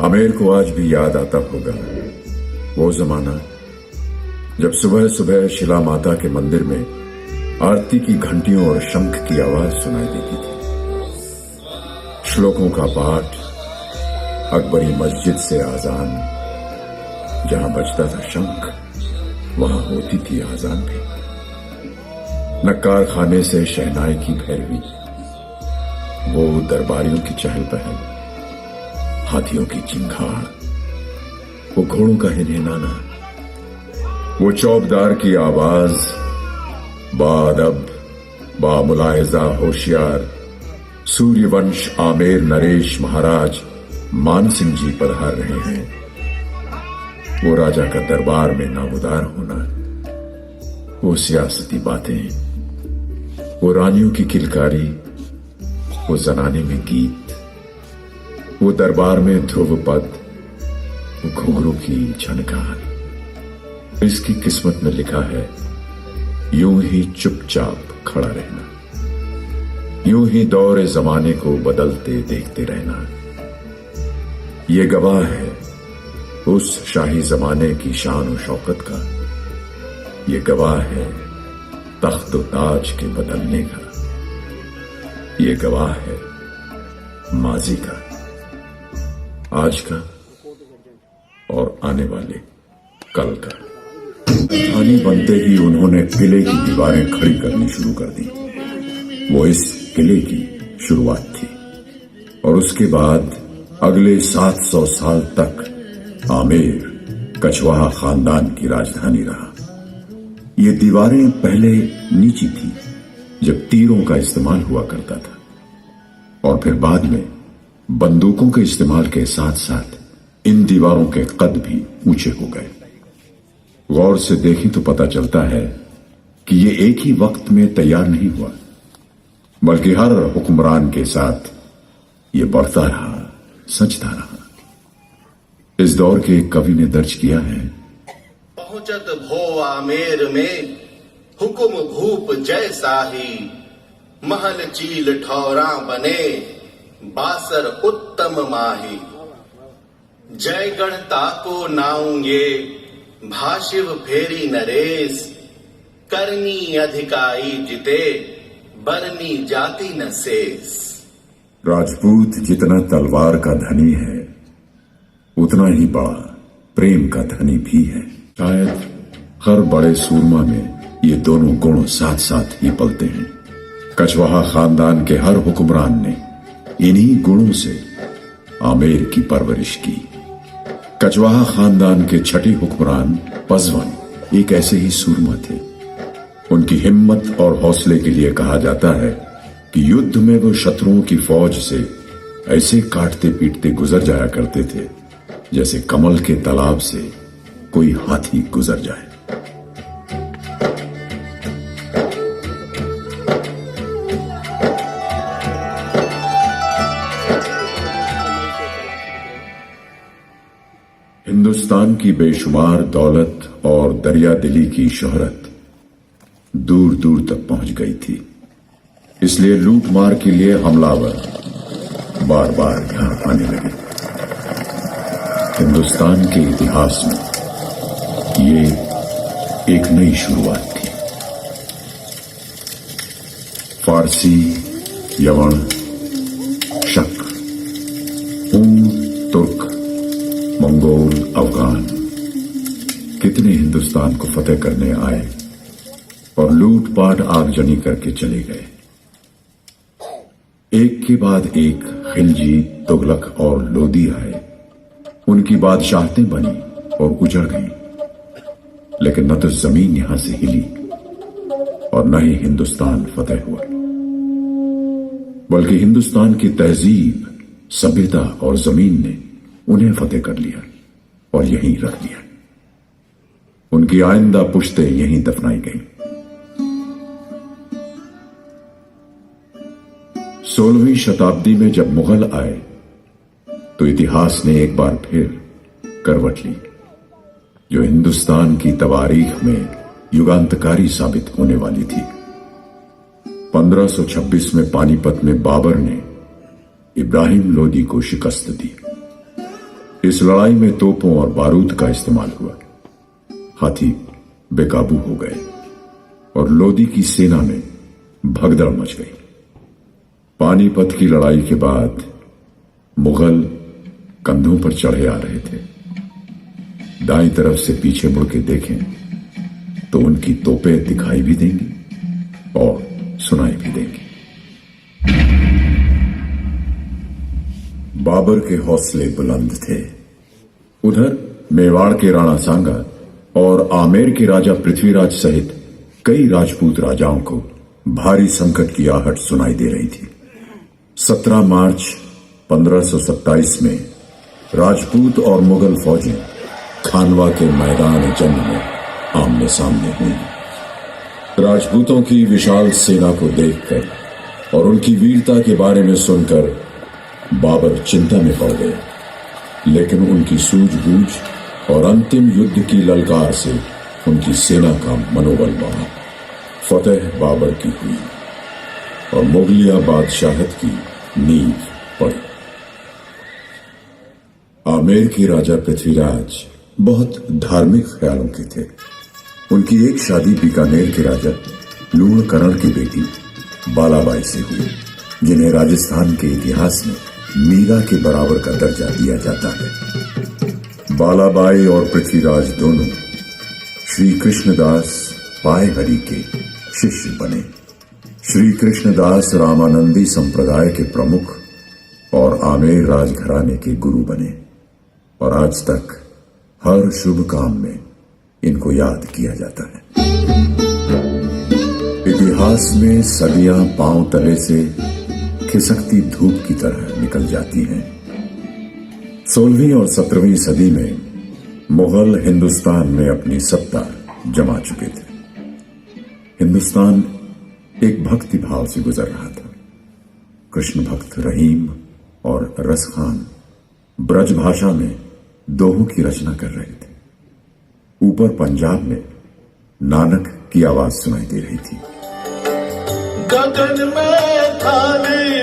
आमेर को आज भी याद आता होगा वो जमाना जब सुबह सुबह शिला माता के मंदिर में आरती की घंटियों और शंख की आवाज सुनाई देती थी। श्लोकों का पाठ, अकबरी मस्जिद से आजान, जहां बजता था शंख वहां होती थी आजान भी। नक्कार खाने से शहनाई की भैरवी, वो दरबारियों की चहल पहल, हाथियों की चिंगाड़, वो घोड़ों का हिनहिनाना, वो चौबदार की आवाज, बाअदब बामुलाहिजा होशियार सूर्यवंश आमेर नरेश महाराज मानसिंह जी पधार रहे हैं। वो राजा का दरबार में नामुदार होना, वो सियासती बातें, वो रानियों की किलकारी, वो जनाने में गीत, वो दरबार में ध्रुव पद, वो घुंघरू की झनकार। इसकी किस्मत में लिखा है यूं ही चुपचाप खड़ा रहना, यूं ही दौरे जमाने को बदलते देखते रहना। ये गवाह है उस शाही जमाने की शान और शौकत का, ये गवाह है तख्त और ताज के बदलने का, ये गवाह है माजी का, आज का और आने वाले कल का। राजधानी बनते ही उन्होंने किले की दीवारें खड़ी करनी शुरू कर दी। वो इस किले की शुरुआत थी और उसके बाद अगले 700 साल तक आमेर कछवाहा खानदान की राजधानी रहा। ये दीवारें पहले नीची थी जब तीरों का इस्तेमाल हुआ करता था, और फिर बाद में बंदूकों के इस्तेमाल के साथ साथ इन दीवारों के कद भी ऊंचे हो गए। गौर से देखें तो पता चलता है कि ये एक ही वक्त में तैयार नहीं हुआ, बल्कि हर हुक्मरान के साथ ये बढ़ता रहा, सजता रहा। इस दौर के एक कवि ने दर्ज किया है, पहुंचत भो आमेर में हुकुम भूप जैसा ही, महल चील ठौरा बने बासर उत्तम माही। जय गणता को नाऊं ये भाशिव फेरी नरेश, करनी अधिकाई जिते बरनी जाति न शेष। राजपूत जितना तलवार का धनी है उतना ही बड़ा प्रेम का धनी भी है। शायद हर बड़े सूरमा में ये दोनों गुण साथ साथ ही पलते हैं। कछवाहा खानदान के हर हुक्मरान ने इन्हीं गुणों से आमेर की परवरिश की। कछवाहा खानदान के छठी हुक्मरान पजवन एक ऐसे ही सूरमा थे। उनकी हिम्मत और हौसले के लिए कहा जाता है कि युद्ध में वो शत्रुओं की फौज से ऐसे काटते पीटते गुजर जाया करते थे जैसे कमल के तालाब से कोई हाथी गुजर जाए। हिंदुस्तान की बेशुमार दौलत और दरिया दिली की शोहरत दूर दूर तक पहुंच गई थी, इसलिए लूटमार के लिए हमलावर बार बार यहां आने लगे। हिंदुस्तान के इतिहास में ये एक नई शुरुआत थी। फारसी, यवन, शक, तुर्क, मंगोल, अफगान कितने हिंदुस्तान को फतेह करने आए और लूटपाट आगजनी करके चले गए। एक के बाद एक खिलजी, तुगलक और लोदी आए। उनकी बादशाहतें बनी और उजड़ गईं, लेकिन न तो जमीन यहां से हिली और न ही हिंदुस्तान फतेह हुआ, बल्कि हिंदुस्तान की तहजीब, सभ्यता और जमीन ने उन्हें फतेह कर लिया और यहीं रख दिया। उनकी आइंदा पुश्तें यहीं दफनाई गईं। 16वीं शताब्दी में जब मुगल आए तो इतिहास ने एक बार फिर करवट ली, जो हिंदुस्तान की तवारीख में युगांतकारी साबित होने वाली थी। 1526 में पानीपत में बाबर ने इब्राहिम लोदी को शिकस्त दी। इस लड़ाई में तोपों और बारूद का इस्तेमाल हुआ। हाथी बेकाबू हो गए और लोदी की सेना में भगदड़ मच गई। पानीपत की लड़ाई के बाद मुगल कंधों पर चढ़े आ रहे थे। दाईं तरफ से पीछे मुड़ के देखें तो उनकी तोपें दिखाई भी देंगी और सुनाई भी देंगी। बाबर के हौसले बुलंद थे। उधर मेवाड़ के राणा सांगा और आमेर के राजा पृथ्वीराज सहित कई राजपूत राजाओं को भारी संकट की आहट सुनाई दे रही थी। 17 मार्च 1527 में राजपूत और मुगल फौजें खानवा के मैदान जंग में आमने सामने हुई। राजपूतों की विशाल सेना को देखकर और उनकी वीरता के बारे में सुनकर बाबर चिंता में पड़ गए, लेकिन उनकी सूझबूझ और अंतिम युद्ध की ललकार से उनकी सेना का मनोबल बढ़ा। फतेह बाबर की हुई और मुगलिया बादशाहत की नींव पड़ी। आमेर के राजा पृथ्वीराज बहुत धार्मिक ख्यालों के थे। उनकी एक शादी बीकानेर के राजा लूणकरण की बेटी बालाबाई से हुई, जिन्हें राजस्थान के इतिहास में मीरा के बराबर का दर्जा दिया जाता है। बालाबाई और पृथ्वीराज दोनों श्री कृष्णदास पाय हरि के शिष्य बने। श्री कृष्णदास रामानंदी संप्रदाय के प्रमुख और आमेर राजघराने के गुरु बने और आज तक हर शुभ काम में इनको याद किया जाता है। इतिहास में सदियां पांव तले से खिसकती धूप की तरह निकल जाती हैं। 16वीं और 17वीं सदी में मुगल हिंदुस्तान में अपनी सत्ता जमा चुके थे। हिंदुस्तान एक भक्ति भाव से गुजर रहा था। कृष्ण भक्त रहीम और रस खान ब्रज भाषा में दोहों की रचना कर रहे थे। ऊपर पंजाब में नानक की आवाज सुनाई दे रही थी। गगन में थाली